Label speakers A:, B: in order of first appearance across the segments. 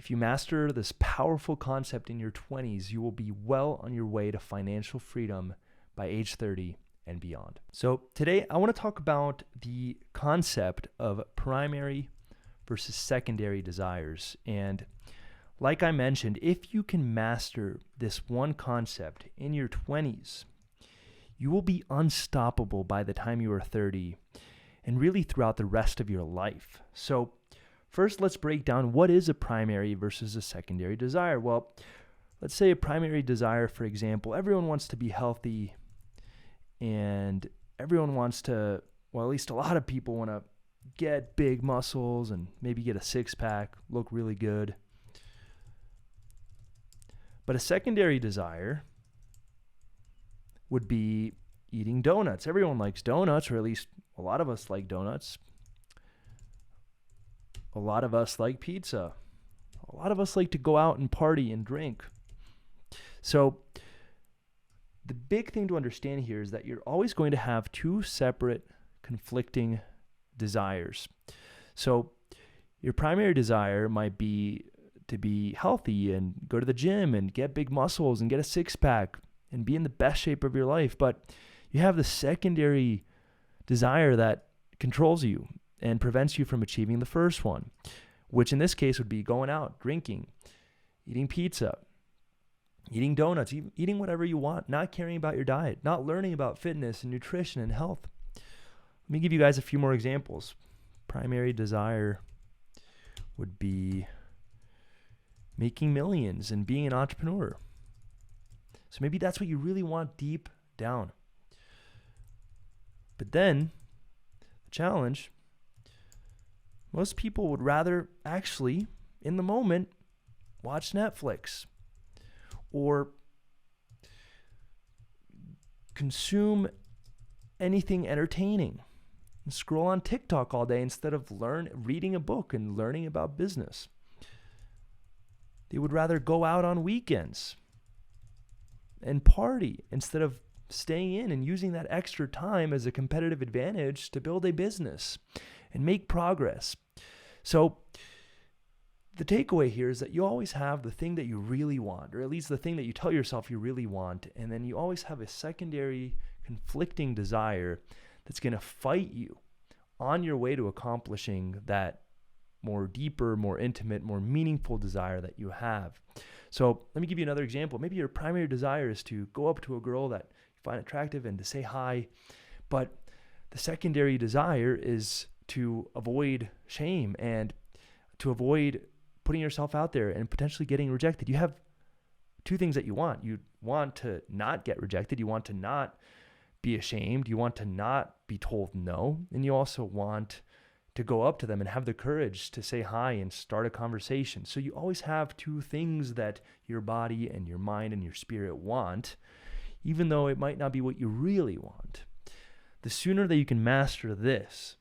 A: If you master this powerful concept in your 20s, you will be well on your way to financial freedom by age 30 and beyond. So today I want to talk about the concept of primary versus secondary desires. And like I mentioned, if you can master this one concept in your 20s, you will be unstoppable by the time you are 30 and really throughout the rest of your life. So first, let's break down what is a primary versus a secondary desire. Well, let's say a primary desire, for example, everyone wants to be healthy and everyone wants to, well, at least a lot of people want to get big muscles and maybe get a six-pack, look really good. But a secondary desire would be eating donuts. Everyone likes donuts, or at least a lot of us like donuts. A lot of us like pizza. A lot of us like to go out and party and drink. So the big thing to understand here is that you're always going to have two separate conflicting desires. So your primary desire might be to be healthy and go to the gym and get big muscles and get a six-pack and be in the best shape of your life. But you have the secondary desire that controls you and prevents you from achieving the first one, which in this case would be going out, drinking, eating pizza, eating donuts, eating whatever you want, not caring about your diet, not learning about fitness and nutrition and health. Let me give you guys a few more examples. Primary desire would be making millions and being an entrepreneur. So maybe that's what you really want deep down. But then the challenge, most people would rather actually, in the moment, watch Netflix or consume anything entertaining and scroll on TikTok all day instead of reading a book and learning about business. They would rather go out on weekends and party instead of staying in and using that extra time as a competitive advantage to build a business and make progress. So the takeaway here is that you always have the thing that you really want, or at least the thing that you tell yourself you really want, and then you always have a secondary conflicting desire that's going to fight you on your way to accomplishing that more deeper, more intimate, more meaningful desire that you have. So let me give you another example. Maybe your primary desire is to go up to a girl that you find attractive and to say hi, but the secondary desire is to avoid shame and to avoid putting yourself out there and potentially getting rejected. You have two things that you want. You want to not get rejected. You want to not be ashamed. You want to not be told no. And you also want to go up to them and have the courage to say hi and start a conversation. So you always have two things that your body and your mind and your spirit want, even though it might not be what you really want. The sooner that you can master this,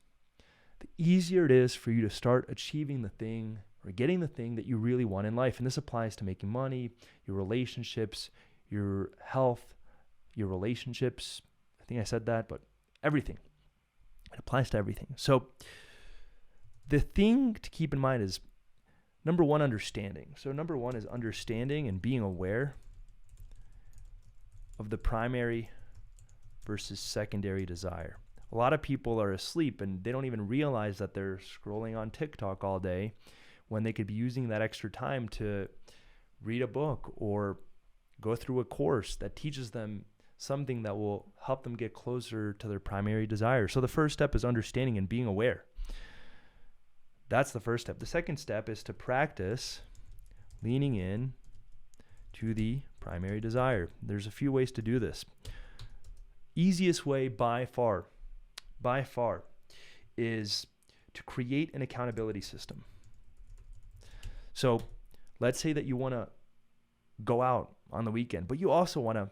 A: the easier it is for you to start achieving the thing or getting the thing that you really want in life. And this applies to making money, your relationships, your health, your relationships. I think I said that, but everything. It applies to everything. So the thing to keep in mind is, number one, understanding. So number one is understanding and being aware of the primary versus secondary desire. A lot of people are asleep and they don't even realize that they're scrolling on TikTok all day when they could be using that extra time to read a book or go through a course that teaches them something that will help them get closer to their primary desire. So the first step is understanding and being aware. That's the first step. The second step is to practice leaning in to the primary desire. There's a few ways to do this. Easiest way by far, is to create an accountability system. So let's say that you want to go out on the weekend, but you also want to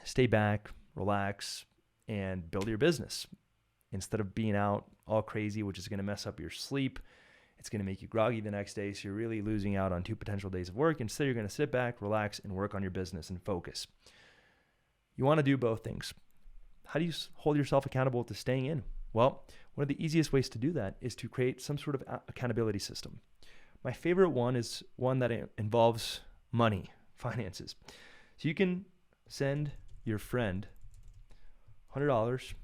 A: stay back, relax, and build your business. Instead of being out all crazy, which is going to mess up your sleep, it's going to make you groggy the next day, so you're really losing out on 2 potential days of work. Instead, you're going to sit back, relax, and work on your business and focus. You want to do both things. How do you hold yourself accountable to staying in? Well, one of the easiest ways to do that is to create some sort of accountability system. My favorite one is one that involves money, finances. So you can send your friend $100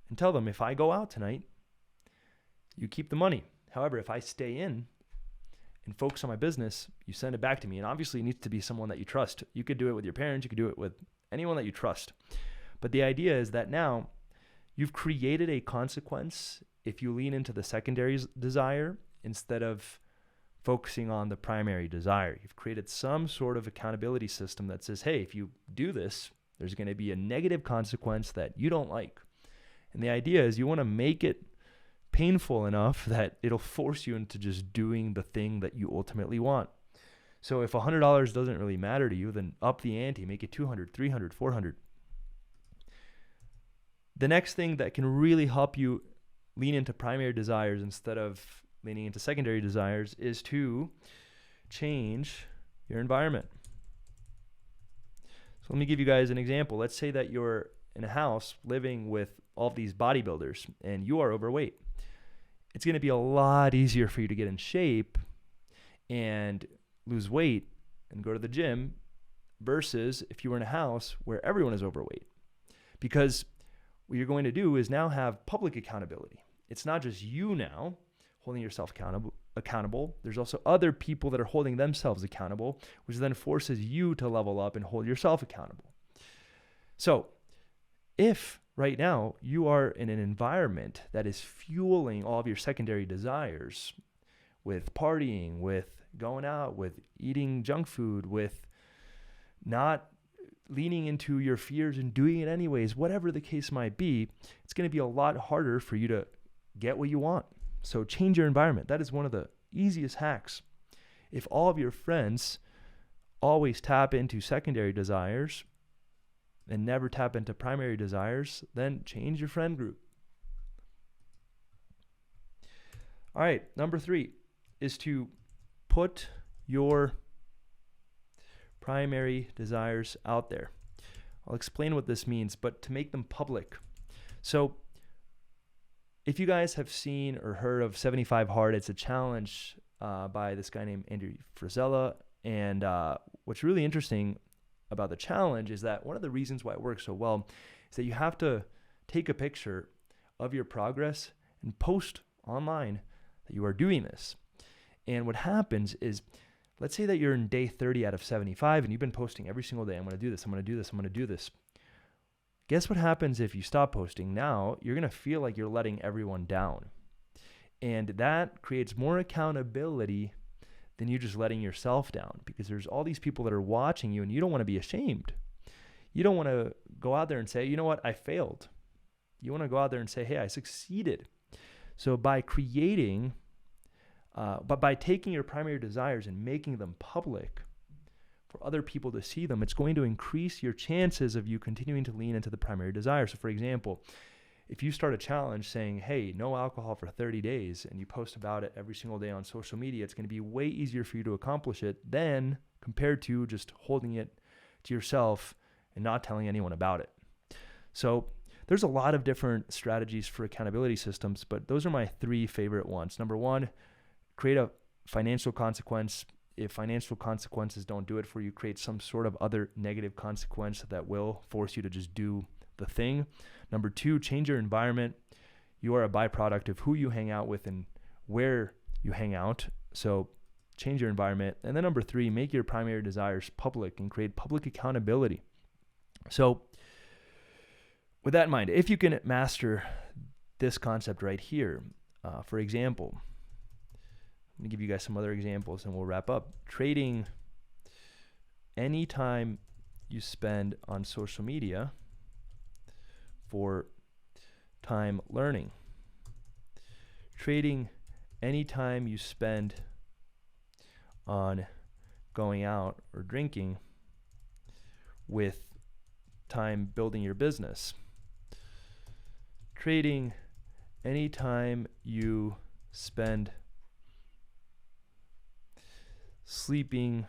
A: and tell them, if I go out tonight, you keep the money. However, if I stay in and focus on my business, you send it back to me. And obviously it needs to be someone that you trust. You could do it with your parents. You could do it with anyone that you trust. But the idea is that now you've created a consequence if you lean into the secondary desire instead of focusing on the primary desire. You've created some sort of accountability system that says, hey, if you do this, there's going to be a negative consequence that you don't like. And the idea is you want to make it painful enough that it'll force you into just doing the thing that you ultimately want. So if $100 doesn't really matter to you, then up the ante, make it 200, 300, 400. The next thing that can really help you lean into primary desires instead of leaning into secondary desires is to change your environment. So let me give you guys an example. Let's say that you're in a house living with all of these bodybuilders and you are overweight. It's going to be a lot easier for you to get in shape and lose weight and go to the gym versus if you were in a house where everyone is overweight. Because what you're going to do is now have public accountability. It's not just you now holding yourself accountable. There's also other people that are holding themselves accountable, which then forces you to level up and hold yourself accountable. So if right now you are in an environment that is fueling all of your secondary desires with partying, with going out, with eating junk food, with not leaning into your fears and doing it anyways, whatever the case might be, it's going to be a lot harder for you to get what you want. So change your environment. That is one of the easiest hacks. If all of your friends always tap into secondary desires and never tap into primary desires, then change your friend group. All right, number 3 is to put your primary desires out there. I'll explain what this means, but to make them public. So if you guys have seen or heard of 75 Hard, it's a challenge by this guy named Andrew Frisella. And what's really interesting about the challenge is that one of the reasons why it works so well is that you have to take a picture of your progress and post online that you are doing this. And what happens is, let's say that you're in day 30 out of 75 and you've been posting every single day. I'm going to do this. I'm going to do this. I'm going to do this. Guess what happens if you stop posting? Now you're going to feel like you're letting everyone down. And that creates more accountability than you just letting yourself down, because there's all these people that are watching you and you don't want to be ashamed. You don't want to go out there and say, you know what, I failed. You want to go out there and say, hey, I succeeded. So by creating but by taking your primary desires and making them public for other people to see them, it's going to increase your chances of you continuing to lean into the primary desire. So for example, if you start a challenge saying, hey, no alcohol for 30 days, and you post about it every single day on social media, it's going to be way easier for you to accomplish it than compared to just holding it to yourself and not telling anyone about it. So there's a lot of different strategies for accountability systems, but those are my 3 favorite ones. Number 1, create a financial consequence. If financial consequences don't do it for you, create some sort of other negative consequence that will force you to just do the thing. Number 2, change your environment. You are a byproduct of who you hang out with and where you hang out. So change your environment. And then number 3, make your primary desires public and create public accountability. So with that in mind, if you can master this concept right here, for example, I'm going to give you guys some other examples and we'll wrap up. Trading any time you spend on social media for time learning. Trading any time you spend on going out or drinking with time building your business. Trading any time you spend sleeping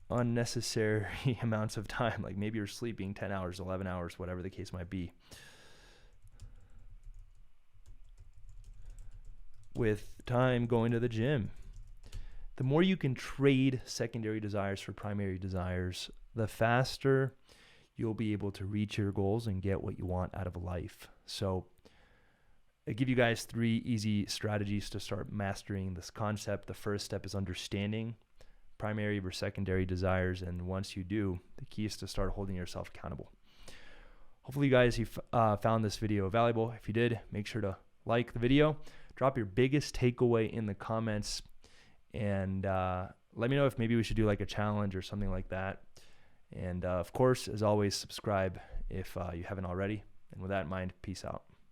A: unnecessary amounts of time, like maybe you're sleeping 10 hours, 11 hours, whatever the case might be. with time going to the gym. The more you can trade secondary desires for primary desires, the faster you'll be able to reach your goals and get what you want out of life. So I give you guys 3 easy strategies to start mastering this concept. The first step is understanding primary versus secondary desires. And once you do, the key is to start holding yourself accountable. Hopefully you guys found this video valuable. If you did, make sure to like the video, drop your biggest takeaway in the comments, and let me know if maybe we should do like a challenge or something like that. And of course, as always, subscribe if you haven't already. And with that in mind, peace out.